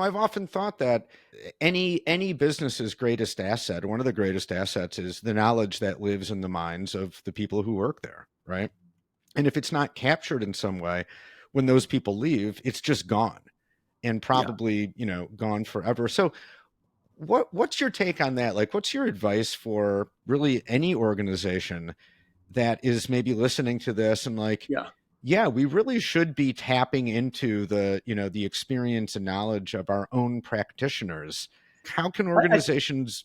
I've often thought that any business's greatest asset, or one of the greatest assets, is the knowledge that lives in the minds of the people who work there, right? And if it's not captured in some way, when those people leave, it's just gone, and Yeah. probably, gone forever. So what's your take on that? Like, what's your advice for really any organization that is maybe listening to this and like, Yeah. yeah, we really should be tapping into the experience and knowledge of our own practitioners. How can I, organizations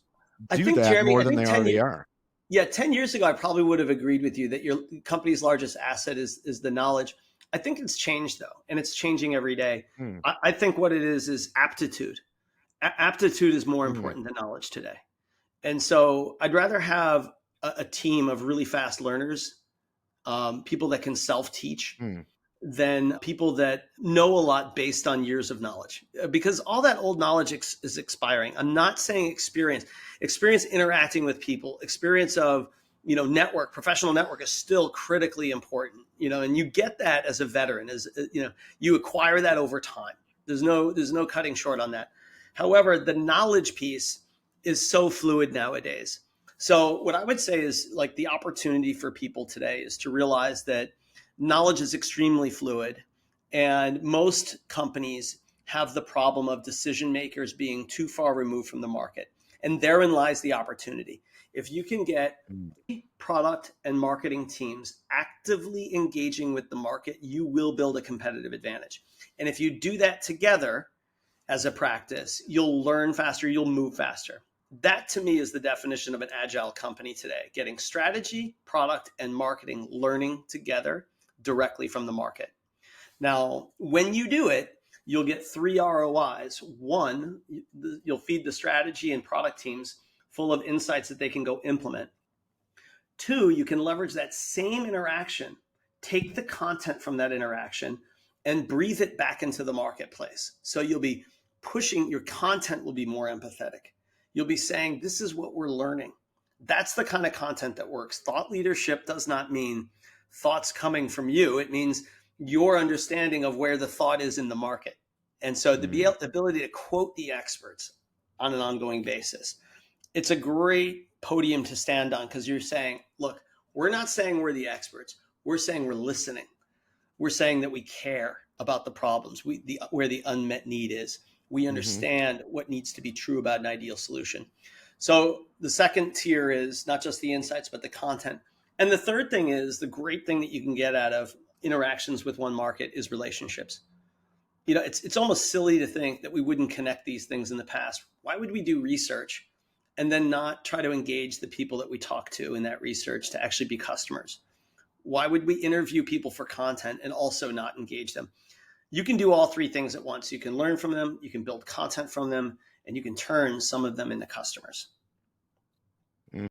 I do think, that Jeremy, more I than think they already are? yeah, 10 years ago, I probably would have agreed with you that your company's largest asset is the knowledge. I think it's changed though, and it's changing every day. Hmm. I think what it is aptitude. Aptitude is more Hmm. important than knowledge today. And so I'd rather have a team of really fast learners, people that can self teach, Hmm. than people that know a lot based on years of knowledge, because all that old knowledge is expiring. I'm not saying experience interacting with people, experience of, professional network is still critically important, and you get that as a veteran, as you acquire that over time. There's no cutting short on that. However, the knowledge piece is so fluid nowadays. So what I would say is, like, the opportunity for people today is to realize that knowledge is extremely fluid, and most companies have the problem of decision makers being too far removed from the market. And therein lies the opportunity. If you can get Hmm. product and marketing teams actively engaging with the market, you will build a competitive advantage. And if you do that together as a practice, you'll learn faster, you'll move faster. That to me is the definition of an agile company today: getting strategy, product, and marketing learning together directly from the market. Now, when you do it, you'll get three ROIs. One, you'll feed the strategy and product teams full of insights that they can go implement. Two, you can leverage that same interaction, take the content from that interaction, and breathe it back into the marketplace. So you'll be pushing, your content will be more empathetic. You'll be saying, this is what we're learning. That's the kind of content that works. Thought leadership does not mean thoughts coming from you. It means your understanding of where the thought is in the market. And so the Hmm. ability to quote the experts on an ongoing basis, it's a great podium to stand on, because you're saying, look, we're not saying we're the experts. We're saying we're listening. We're saying that we care about the problems, where the unmet need is. We Hmm. understand what needs to be true about an ideal solution. So the second tier is not just the insights, but the content. And the third thing is, the great thing that you can get out of interactions with one market is relationships. It's almost silly to think that we wouldn't connect these things in the past. Why would we do research and then not try to engage the people that we talk to in that research to actually be customers? Why would we interview people for content and also not engage them? You can do all three things at once. You can learn from them, you can build content from them, and you can turn some of them into customers.